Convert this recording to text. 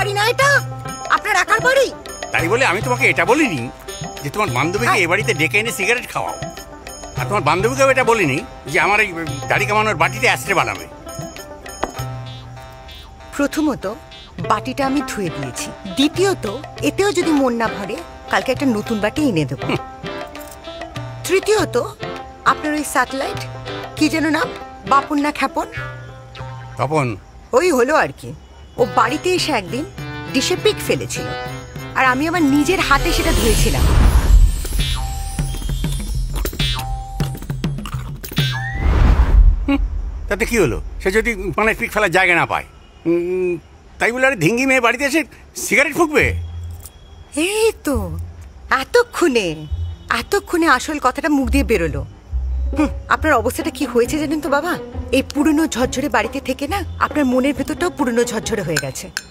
বাড়ি না এটা, আপনার একার বাড়ি। তাই বলে আমি তোমাকে এটা বলিনি যে তোমার বান্ধবীকে এ বাড়িতে ডেকে এনে সিগারেট খাওয়াও, আর তোমার বান্ধবীকেও এটা বলিনি যে আমার এই দাড়ি কামানোর বাটিতে অ্যাস্ট্রে বানাবে। প্রথমত বাটিটা আমি ধুয়ে দিয়েছি, দ্বিতীয়ত এতেও যদি মন না ভরে কালকে একটা নতুন বাটি এনে দেবো। তৃতীয়ত আপনার ওই স্যাটেলাইট কি যেন নাম, বাপন না খ্যাপন, তপন, ওই হলো আর কি। ও বাড়িতে এসে একদিন ডিশে পিক ফেলেছিল, আর আমি আমার নিজের হাতে সেটা ধুয়েছিলাম। তাতে কি হলো? সে যদি মানে পিক ফেলার জায়গা না পায়, তাই বলে আরে ধিঙ্গি মেয়ে বাড়িতে এসে সিগারেট ফুঁকবে? এই তো এতক্ষণে আসল কথাটা মুখ দিয়ে বেরোলো। আপনার অবস্থাটা কি হয়েছে জানেন তো বাবা? এই পুরনো ঝরঝরে বাড়িতে থেকে না আপনার মনের ভেতরটাও পুরনো ঝরঝরে হয়ে গেছে।